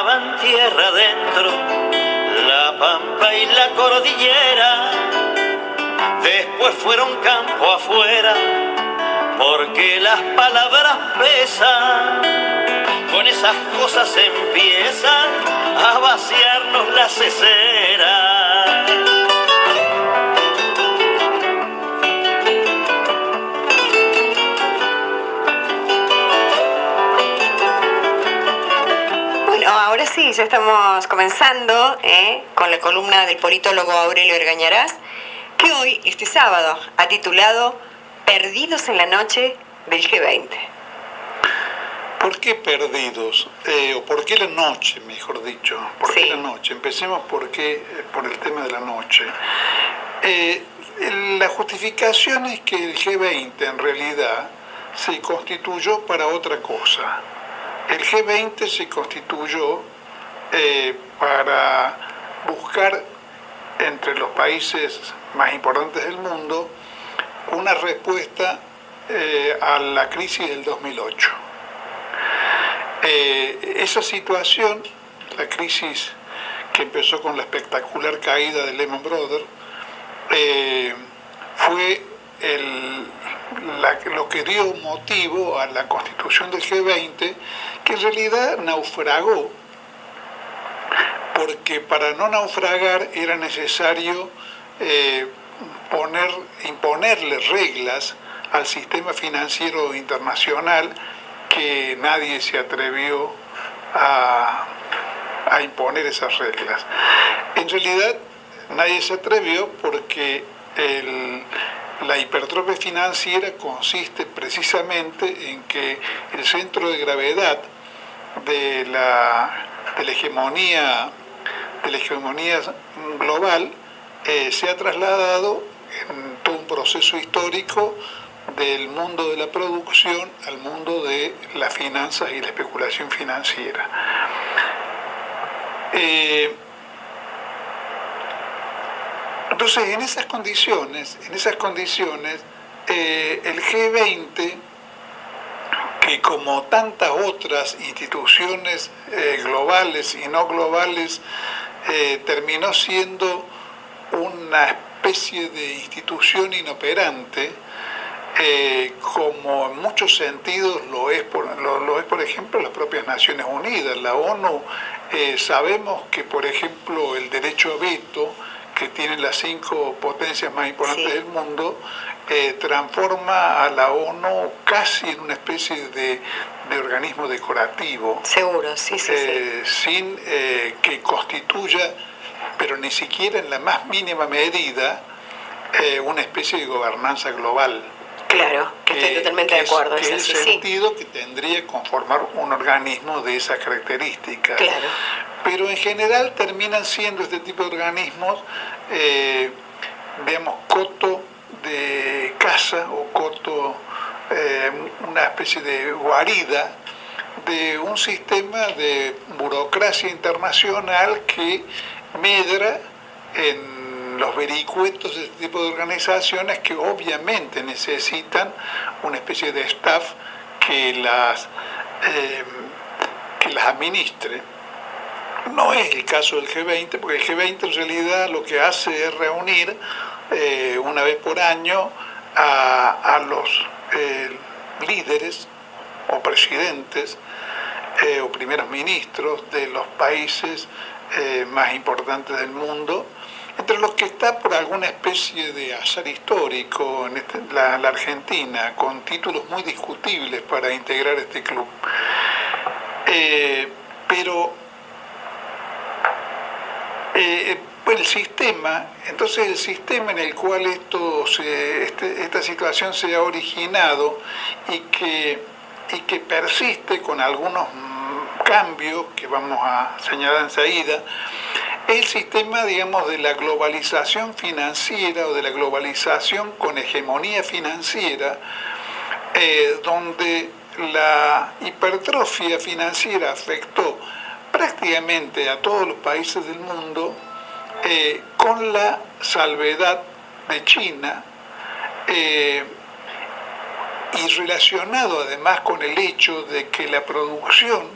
caminaban tierra adentro, la pampa y la cordillera. Después fueron campo afuera, porque las palabras pesan. Con esas cosas empiezan a vaciarnos la cesera. Bueno, ahora sí, ya estamos comenzando con la columna del politólogo Aurelio Ergañarás, que hoy, este sábado, ha titulado Perdidos en la noche del G20. ¿Por qué perdidos? ¿O por qué la noche, mejor dicho? ¿Por qué la noche? Empecemos por el tema de la noche. La justificación es que el G20 en realidad se constituyó para otra cosa. El G20 se constituyó para buscar entre los países más importantes del mundo una respuesta a la crisis del 2008. Esa situación, la crisis que empezó con la espectacular caída de Lehman Brothers, fue lo que dio motivo a la constitución del G20, que en realidad naufragó, porque para no naufragar era necesario imponerle reglas al sistema financiero internacional que nadie se atrevió a imponer esas reglas. En realidad nadie se atrevió porque la hipertrofia financiera consiste precisamente en que el centro de gravedad de la hegemonía global se ha trasladado en todo un proceso histórico del mundo de la producción al mundo de las finanzas y la especulación financiera. Entonces, en esas condiciones, el G20, que como tantas otras instituciones globales y no globales, terminó siendo una especie de institución inoperante, como en muchos sentidos lo es por ejemplo las propias Naciones Unidas. La ONU, sabemos que por ejemplo el derecho a veto que tienen las 5 potencias más importantes del mundo, transforma a la ONU casi en una especie de organismo decorativo. Seguro, sí. Sin que constituya, pero ni siquiera en la más mínima medida, una especie de gobernanza global. Claro, que estoy totalmente de acuerdo. Que es el sentido que tendría que conformar un organismo de esas características. Claro. Pero en general terminan siendo este tipo de organismos, digamos, coto de casa o coto, una especie de guarida de un sistema de burocracia internacional que medra en los vericuetos de este tipo de organizaciones, que obviamente necesitan una especie de staff que las administre. No es el caso del G20, porque el G20 en realidad lo que hace es reunir una vez por año a los líderes o presidentes o primeros ministros de los países más importantes del mundo, entre los que está por alguna especie de azar histórico la Argentina, con títulos muy discutibles para integrar este club. Pero el sistema en el cual esta situación se ha originado y que persiste con algunos cambios que vamos a señalar enseguida, es el sistema, digamos, de la globalización financiera o de la globalización con hegemonía financiera, donde la hipertrofia financiera afectó prácticamente a todos los países del mundo, con la salvedad de China, y relacionado además con el hecho de que la producción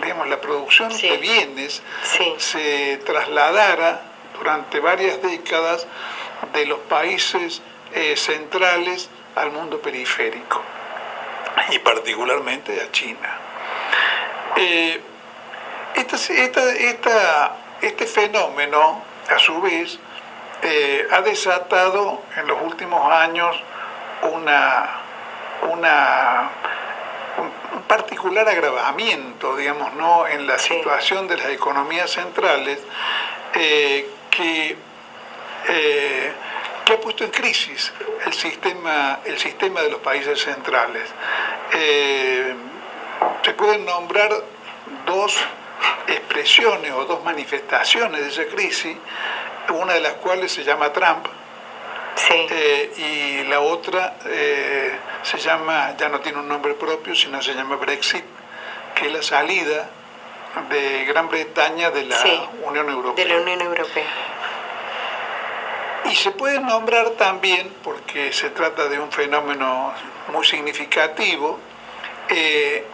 digamos, la producción Sí. de bienes Sí. se trasladara durante varias décadas de los países centrales al mundo periférico y particularmente a China. Este fenómeno, a su vez, ha desatado en los últimos años un particular agravamiento, digamos, ¿no?, en la Sí. situación de las economías centrales, que ha puesto en crisis el sistema de los países centrales. Se pueden nombrar dos expresiones o dos manifestaciones de esa crisis, una de las cuales se llama Trump, Sí. y la otra se llama, ya no tiene un nombre propio, sino se llama Brexit, que es la salida de Gran Bretaña de la Sí, Unión Europea. de la Unión Europea. Y se puede nombrar también, porque se trata de un fenómeno muy significativo,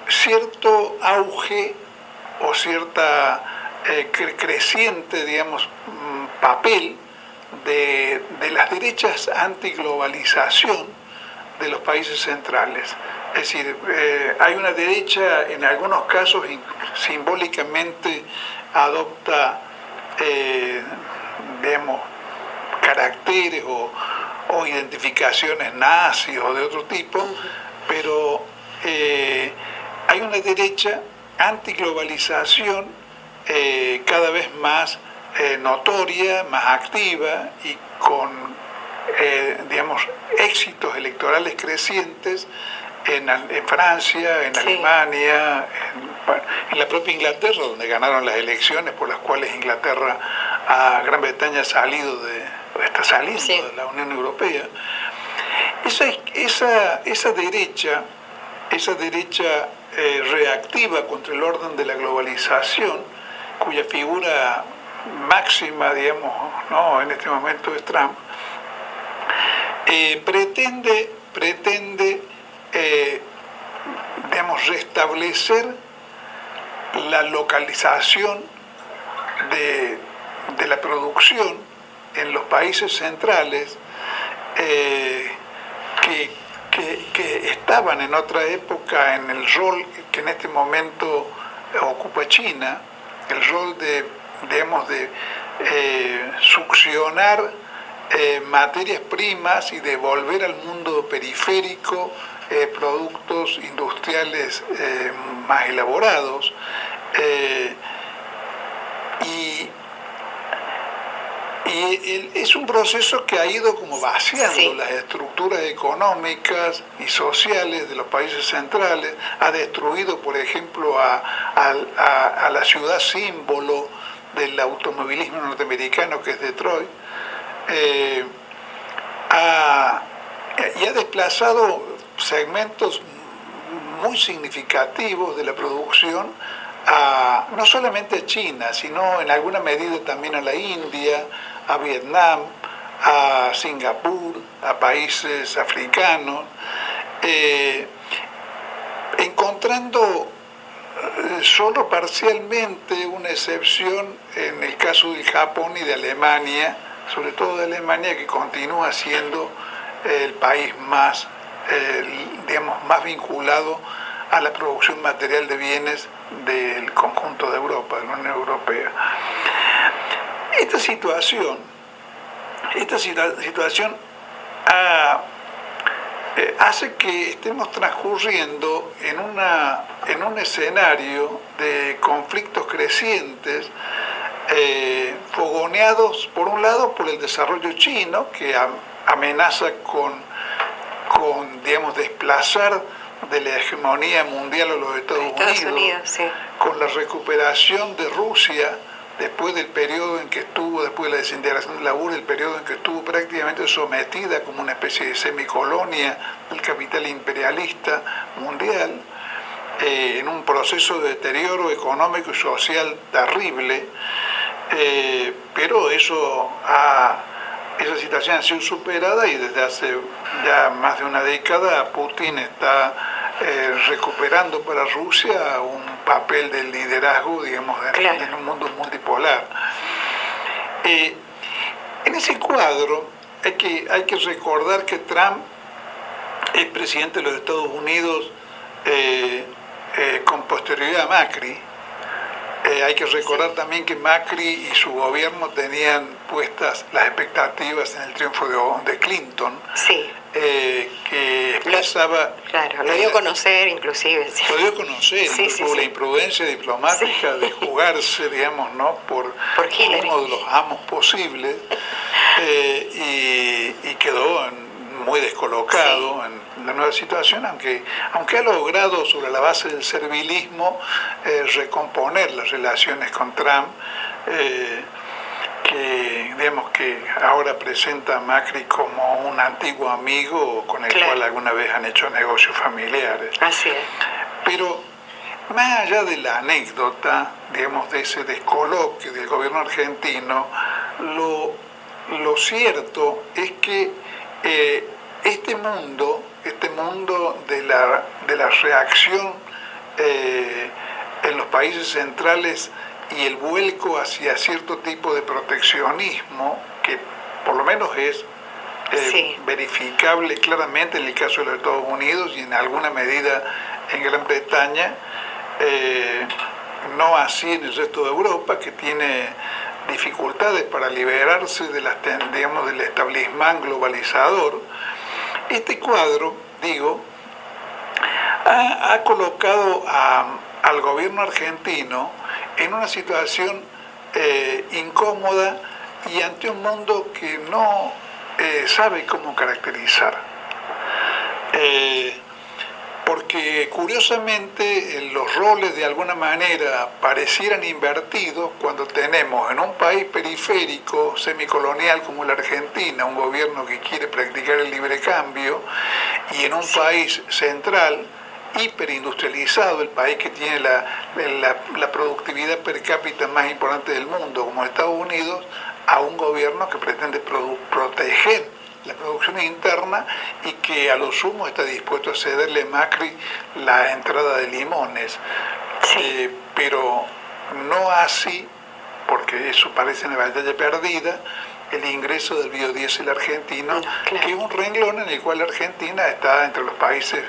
cierto auge o cierta creciente, digamos, papel de las derechas antiglobalización de los países centrales. Es decir, hay una derecha, en algunos casos simbólicamente adopta, digamos, caracteres o identificaciones nazis o de otro tipo, pero hay una derecha antiglobalización cada vez más notoria, más activa y con, digamos, éxitos electorales crecientes en Francia, en Sí. Alemania, en la propia Inglaterra, donde ganaron las elecciones por las cuales Inglaterra a Gran Bretaña está saliendo Sí. de la Unión Europea. Esa derecha reactiva contra el orden de la globalización, cuya figura máxima, digamos, ¿no?, en este momento es Trump, pretende digamos, restablecer la localización de la producción en los países centrales, que estaban en otra época en el rol que en este momento ocupa China, el rol de succionar materias primas y devolver al mundo periférico productos industriales más elaborados, y es un proceso que ha ido como vaciando Sí. las estructuras económicas y sociales de los países centrales, ha destruido, por ejemplo, a la ciudad símbolo del automovilismo norteamericano, que es Detroit, y ha desplazado segmentos muy significativos de la producción no solamente a China, sino en alguna medida también a la India, a Vietnam, a Singapur, a países africanos, encontrando solo parcialmente una excepción en el caso de Japón y de Alemania, sobre todo de Alemania, que continúa siendo el país más, digamos, más vinculado a la producción material de bienes del conjunto de Europa, de la Unión Europea. Esta situación hace que estemos transcurriendo en un escenario de conflictos crecientes, fogoneados por un lado por el desarrollo chino, que amenaza con digamos, desplazar de la hegemonía mundial a los Estados Unidos, sí. con la recuperación de Rusia después del periodo en que estuvo, después de la desintegración de la URSS, el periodo en que estuvo prácticamente sometida como una especie de semicolonia del capital imperialista mundial, en un proceso de deterioro económico y social terrible, pero esa situación ha sido superada y desde hace ya más de una década Putin está recuperando para Rusia un papel de liderazgo, digamos, Claro. en un mundo multipolar. En ese cuadro hay que recordar que Trump es presidente de los Estados Unidos con posterioridad a Macri. Hay que recordar también que Macri y su gobierno tenían puestas las expectativas en el triunfo de Clinton, Sí, que expresaba... claro, lo dio a conocer inclusive. Sí. Lo dio a conocer, Sí, sí, tuvo sí. la imprudencia diplomática Sí. de jugarse, digamos, ¿no? por Hillary. uno de los amos posibles, y quedó muy descolocado en la nueva situación, aunque ha logrado sobre la base del servilismo recomponer las relaciones con Trump, que digamos que ahora presenta a Macri como un antiguo amigo con el Claro. cual alguna vez han hecho negocios familiares. Así es. Pero más allá de la anécdota, digamos, de ese descoloque del gobierno argentino, lo cierto es que este mundo de la reacción en los países centrales y el vuelco hacia cierto tipo de proteccionismo, que por lo menos es Sí. verificable claramente en el caso de los Estados Unidos y en alguna medida en Gran Bretaña, no así en el resto de Europa, que tiene dificultades para liberarse de digamos, del establismo globalizador. Este cuadro, digo, ha colocado al gobierno argentino en una situación incómoda y ante un mundo que no sabe cómo caracterizar. Porque curiosamente los roles de alguna manera parecieran invertidos cuando tenemos en un país periférico, semicolonial como la Argentina, un gobierno que quiere practicar el libre cambio, y en un país central, hiperindustrializado, el país que tiene la productividad per cápita más importante del mundo, como Estados Unidos, a un gobierno que pretende proteger la producción interna y que a lo sumo está dispuesto a cederle a Macri la entrada de limones. Sí. Pero no así, porque eso parece una batalla perdida, el ingreso del biodiesel argentino, Claro. que es un renglón en el cual Argentina está entre los países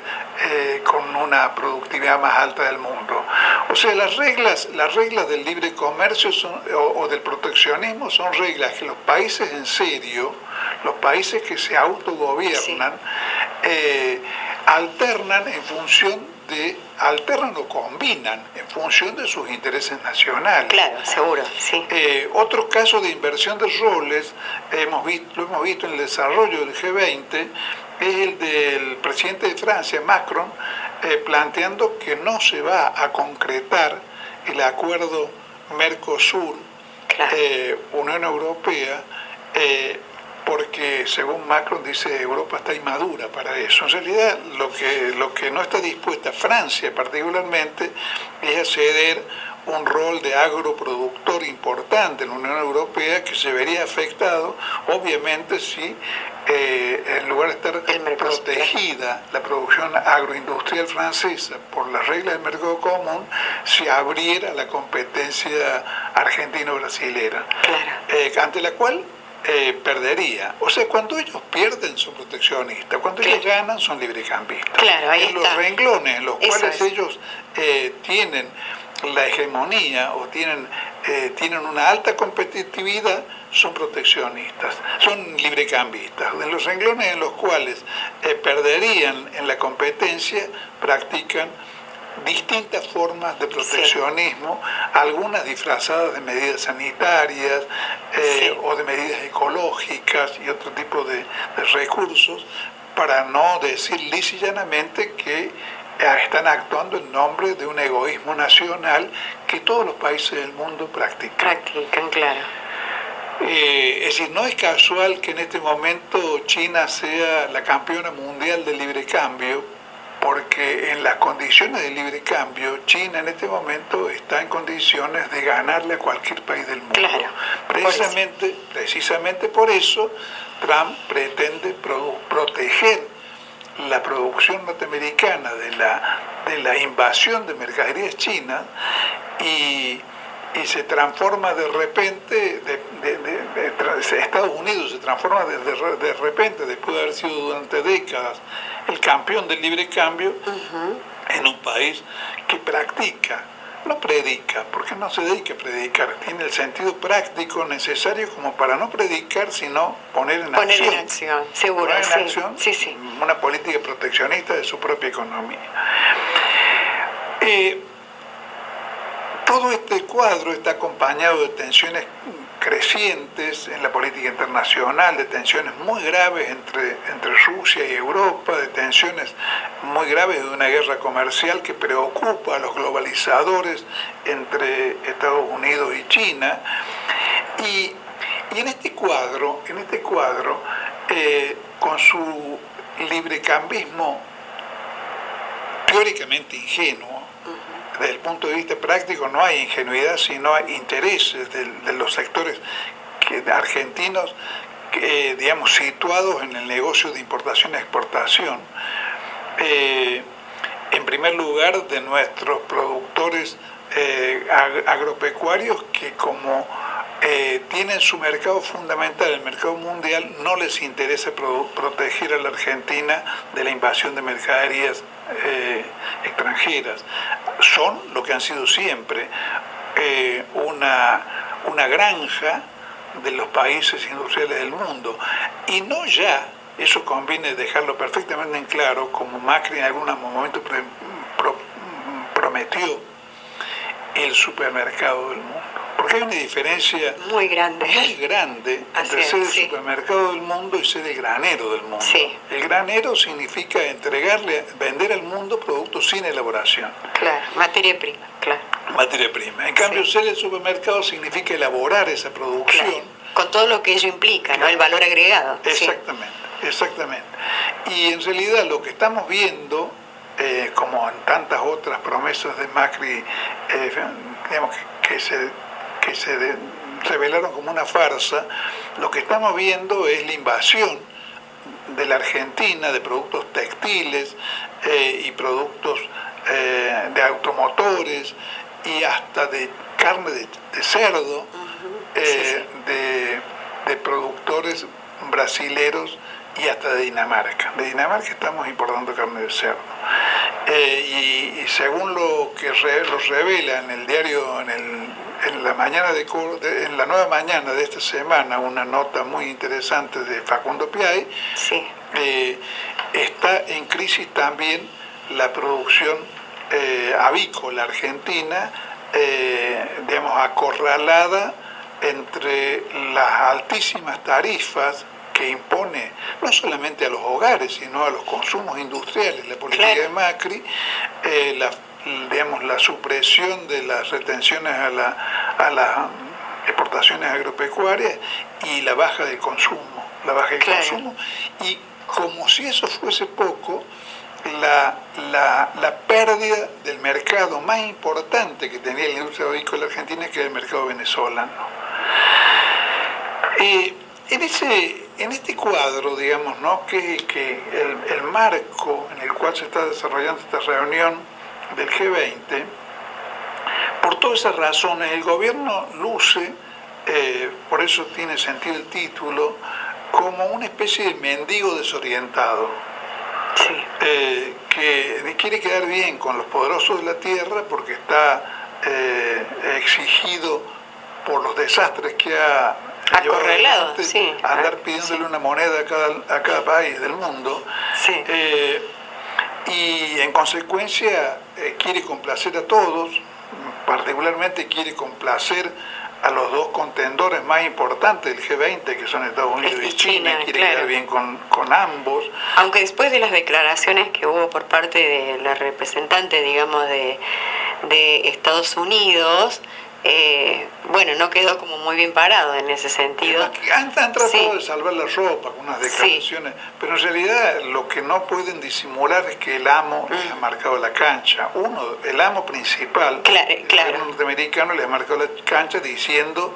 con una productividad más alta del mundo. O sea, las reglas del libre comercio o del proteccionismo son reglas que los países en serio, los países que se autogobiernan, alternan o combinan en función de sus intereses nacionales. Claro, seguro, sí. Otro caso de inversión de roles, lo hemos visto en el desarrollo del G20, es el del presidente de Francia, Macron, planteando que no se va a concretar el acuerdo Mercosur, Claro. Unión Europea, porque según Macron dice Europa está inmadura para eso. En realidad lo que no está dispuesta Francia particularmente es a ceder un rol de agroproductor importante en la Unión Europea, que se vería afectado obviamente si en lugar de estar protegida la producción agroindustrial francesa por las reglas del mercado común, se abriera la competencia argentino-brasilera, Claro. ante la cual perdería. O sea, cuando ellos pierden son proteccionistas, cuando ellos ganan son librecambistas. Claro, ahí en los está. renglones en los Eso cuales es. ellos tienen la hegemonía o tienen una alta competitividad, son proteccionistas, son librecambistas. En los renglones en los cuales perderían en la competencia, practican distintas formas de proteccionismo, algunas disfrazadas de medidas sanitarias o de medidas ecológicas y otro tipo de recursos, para no decir lisa y llanamente que están actuando en nombre de un egoísmo nacional que todos los países del mundo practican. Practican, claro. Es decir, no es casual que en este momento China sea la campeona mundial del libre cambio, porque en las condiciones de libre cambio, China en este momento está en condiciones de ganarle a cualquier país del mundo. Claro, Precisamente por eso Trump pretende proteger la producción norteamericana de la invasión de mercaderías chinas y se transforma de repente, Estados Unidos se transforma de repente, después de haber sido durante décadas el campeón del libre cambio, en un país que practica, no predica, porque no se dedica a predicar, tiene el sentido práctico necesario como para no predicar, sino poner en acción, seguro, poner en sí, acción sí. Una política proteccionista de su propia economía. Todo este cuadro está acompañado de tensiones crecientes en la política internacional, de tensiones muy graves entre Rusia y Europa, de tensiones muy graves de una guerra comercial que preocupa a los globalizadores entre Estados Unidos y China. Y en este cuadro, con su librecambismo teóricamente ingenuo, desde el punto de vista práctico no hay ingenuidad, sino hay intereses de los sectores argentinos, digamos, situados en el negocio de importación y exportación. En primer lugar, de nuestros productores agropecuarios que como tienen su mercado fundamental, el mercado mundial, no les interesa proteger a la Argentina de la invasión de mercaderías extranjeras. Son lo que han sido siempre, una granja de los países industriales del mundo. Y no ya, eso conviene dejarlo perfectamente en claro, como Macri en algún momento prometió, el supermercado del mundo. Porque hay una diferencia muy grande entre ser el supermercado del mundo y ser el granero del mundo. Sí. El granero significa vender al mundo productos sin elaboración. Claro, materia prima, claro. Materia prima. En cambio, ser el supermercado significa elaborar esa producción. Claro. Con todo lo que ello implica, ¿no? El valor agregado. Exactamente. Y en realidad lo que estamos viendo, como en tantas otras promesas de Macri, digamos que se revelaron como una farsa, lo que estamos viendo es la invasión de la Argentina de productos textiles y productos de automotores y hasta de carne de cerdo, de productores brasileros y hasta de Dinamarca. De Dinamarca estamos importando carne de cerdo. Y según lo que los revela en el diario, en la Nueva Mañana de esta semana, una nota muy interesante de Facundo Piay, está en crisis también la producción avícola argentina, digamos, acorralada entre las altísimas tarifas que impone no solamente a los hogares, sino a los consumos industriales, la política de Macri, la supresión de las retenciones a las exportaciones agropecuarias y la baja del consumo, y como si eso fuese poco, la pérdida del mercado más importante que tenía la industria avícola argentina, que era el mercado venezolano. En este cuadro, digamos, ¿no?, que el marco en el cual se está desarrollando esta reunión del G20, por todas esas razones, el gobierno luce, por eso tiene sentido el título, como una especie de mendigo desorientado, que quiere quedar bien con los poderosos de la tierra porque está exigido por los desastres que ha acorralado, andar pidiéndole una moneda a cada país del mundo, y en consecuencia quiere complacer a todos, particularmente quiere complacer a los dos contendores más importantes del G20, que son Estados Unidos y China, quiere quedar bien con ambos. Aunque después de las declaraciones que hubo por parte de la representante, digamos, de Estados Unidos, bueno, no quedó como muy bien parado en ese sentido. Han tratado Sí. de salvar la ropa con unas declaraciones, pero en realidad lo que no pueden disimular es que el amo les ha marcado la cancha. El amo principal, Claro. el gobierno norteamericano, les ha marcado la cancha haciendo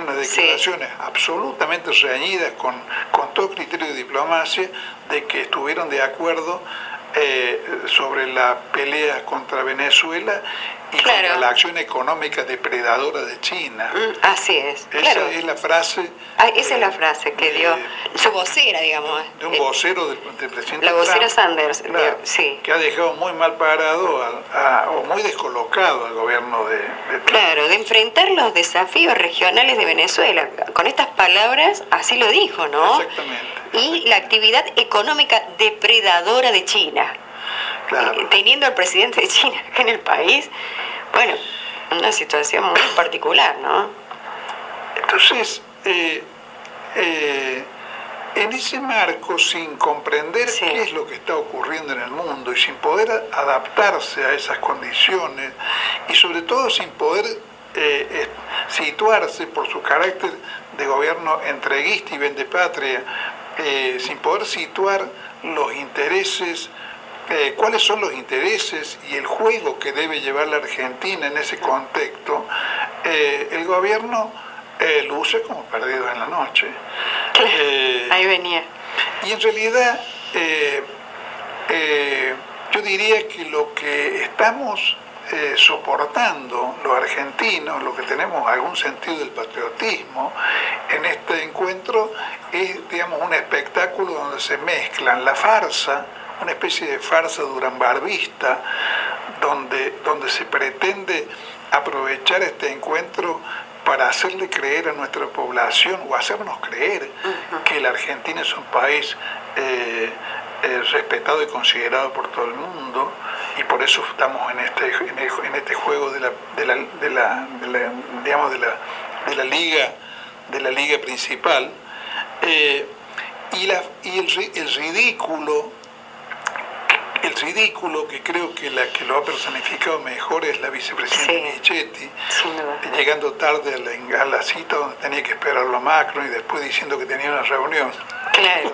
unas declaraciones absolutamente reñidas con todo criterio de diplomacia, de que estuvieron de acuerdo sobre la pelea contra Venezuela y contra la acción económica depredadora de China. Así es. Esa es la frase. Esa es la frase que dio su vocera, digamos. De un vocero del presidente La vocera Trump, Sanders, claro, sí. que ha dejado muy mal parado o muy descolocado al gobierno de Trump. Claro, de enfrentar los desafíos regionales de Venezuela. Con estas palabras, así lo dijo, ¿no? Exactamente. Y la actividad económica depredadora de China. Claro. Teniendo al presidente de China acá en el país, bueno, una situación muy particular, ¿no? Entonces, en ese marco, sin comprender qué es lo que está ocurriendo en el mundo y sin poder adaptarse a esas condiciones y sobre todo sin poder situarse por su carácter de gobierno entreguista y vendepatria, sin poder situar los intereses, cuáles son los intereses y el juego que debe llevar la Argentina en ese contexto, el gobierno luce como perdido en la noche. Ahí venía. Y en realidad yo diría que lo que estamos soportando los argentinos, lo que tenemos algún sentido del patriotismo en este encuentro es, digamos, un espectáculo donde se mezclan la farsa, una especie de farsa durambarbista, donde se pretende aprovechar este encuentro para hacerle creer a nuestra población o hacernos creer que la Argentina es un país respetado y considerado por todo el mundo, y por eso estamos en este juego de la liga principal, y el ridículo que creo que la que lo ha personificado mejor es la vicepresidenta Michetti, llegando tarde a la cita donde tenía que esperarlo a Macron y después diciendo que tenía una reunión. Claro,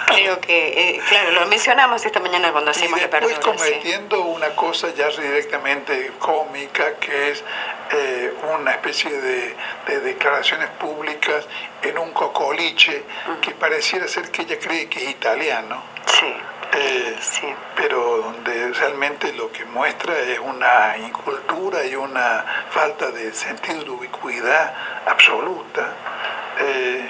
creo que, claro, lo mencionamos esta mañana cuando hacíamos la apertura. Y después cometiendo una cosa ya directamente cómica, que es una especie de declaraciones públicas en un cocoliche que pareciera ser que ella cree que es italiano. Pero donde realmente lo que muestra es una incultura y una falta de sentido de ubicuidad absoluta. Es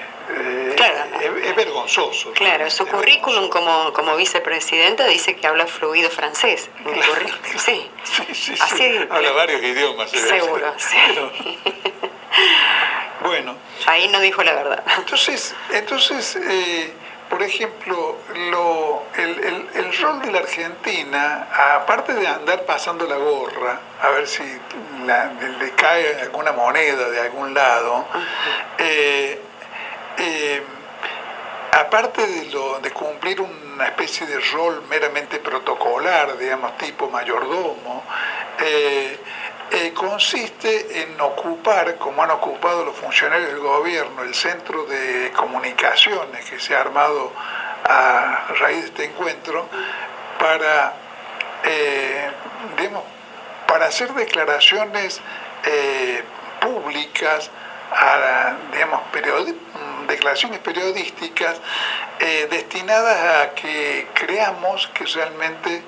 vergonzoso. Claro, su currículum como vicepresidenta dice que habla fluido francés. Sí. Así, habla varios idiomas. Seguro, sí. Bueno. Ahí no dijo la verdad. Entonces por ejemplo, el rol de la Argentina, aparte de andar pasando la gorra, a ver si le cae alguna moneda de algún lado, aparte de cumplir una especie de rol meramente protocolar, digamos, tipo mayordomo, consiste en ocupar, como han ocupado los funcionarios del gobierno, el centro de comunicaciones que se ha armado a raíz de este encuentro para hacer declaraciones públicas, declaraciones periodísticas destinadas a que creamos que realmente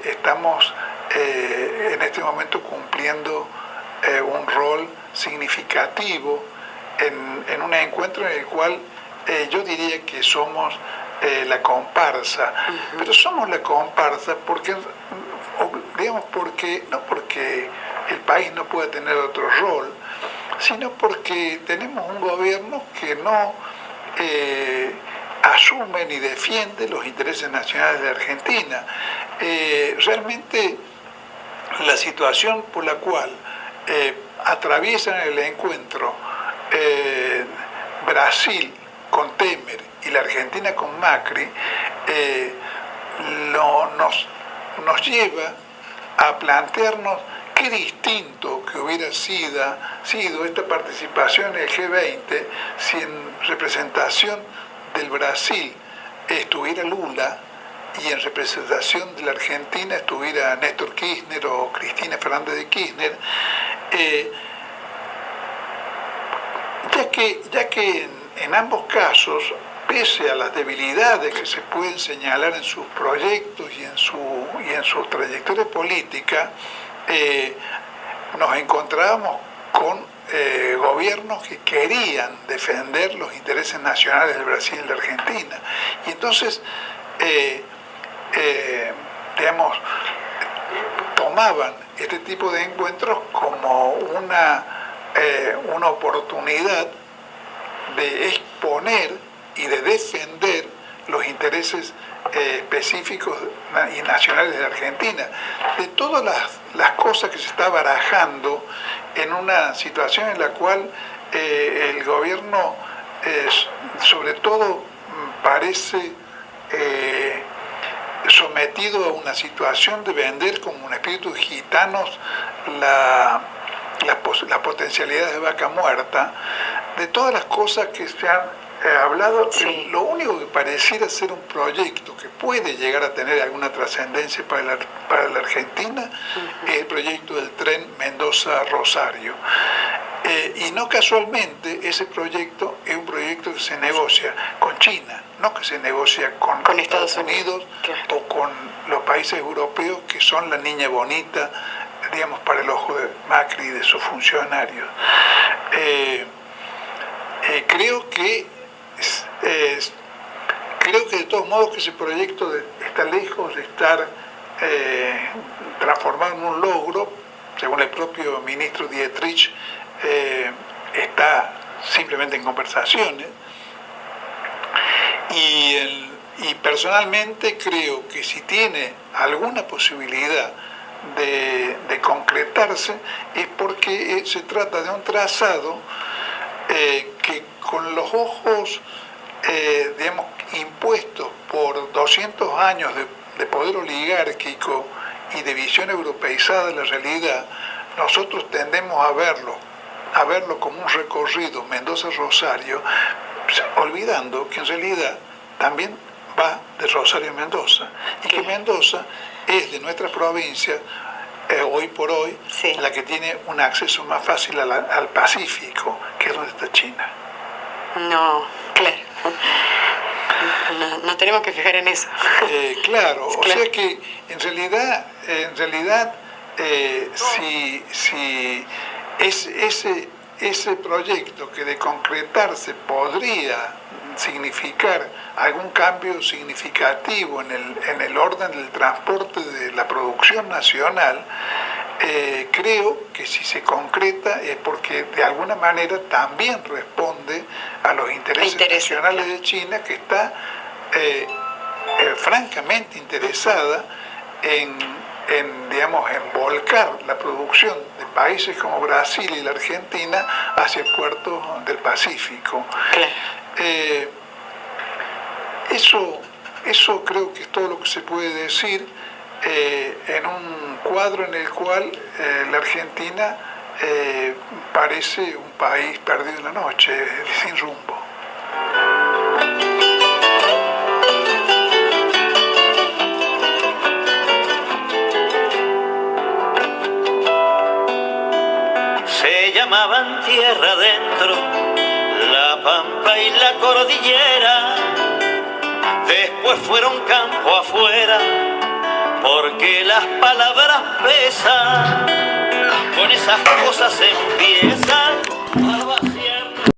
estamos en este momento cumpliendo un rol significativo en un encuentro en el cual yo diría que somos la comparsa, pero somos la comparsa porque no porque el país no pueda tener otro rol, sino porque tenemos un gobierno que no asume ni defiende los intereses nacionales de Argentina. Realmente la situación por la cual atraviesan el encuentro Brasil con Temer y la Argentina con Macri nos lleva a plantearnos qué distinto que hubiera sido esta participación en el G20 si en representación del Brasil estuviera Lula y en representación de la Argentina estuviera Néstor Kirchner o Cristina Fernández de Kirchner, ya que en ambos casos, pese a las debilidades que se pueden señalar en sus proyectos y en su trayectoria política, nos encontrábamos con gobiernos que querían defender los intereses nacionales del Brasil y de la Argentina. Y entonces, tomaban este tipo de encuentros como una oportunidad de exponer y de defender los intereses específicos y nacionales de la Argentina. De todas las cosas que se está barajando en una situación en la cual el gobierno sobre todo parece sometido a una situación de vender como un espíritu de gitanos las potencialidades de vaca muerta, de todas las cosas que se han hablado, sí. Lo único que pareciera ser un proyecto que puede llegar a tener alguna trascendencia para la Argentina es el proyecto del tren Mendoza-Rosario. Y no casualmente ese proyecto es un proyecto que se negocia con China, no que se negocia con Estados Unidos claro. O con los países europeos que son la niña bonita, digamos, para el ojo de Macri y de sus funcionarios. Creo que de todos modos que ese proyecto está lejos de estar transformado en un logro, según el propio ministro Dietrich, está simplemente en conversaciones, y personalmente creo que si tiene alguna posibilidad de concretarse es porque se trata de un trazado que con los ojos digamos, impuestos por 200 años de poder oligárquico y de visión europeizada de la realidad, nosotros tendemos a verlo como un recorrido Mendoza-Rosario, olvidando que en realidad también va de Rosario a Mendoza, y que Mendoza es de nuestra provincia, hoy por hoy, sí. La que tiene un acceso más fácil al Pacífico, que es donde está China. No, claro. No tenemos que fijar en eso. Claro, o sea que en realidad si ese proyecto que de concretarse podría significar algún cambio significativo en el orden del transporte de la producción nacional, creo que si se concreta es porque de alguna manera también responde a los intereses nacionales de China, que está francamente interesada en volcar la producción de países como Brasil y la Argentina hacia puertos del Pacífico. Claro. Eso creo que es todo lo que se puede decir en un cuadro en el cual la Argentina parece un país perdido en la noche, sin rumbo. Se llamaban tierra adentro la Pampa y la Cordillera, después fueron campo afuera, porque las palabras pesan, con esas cosas en pie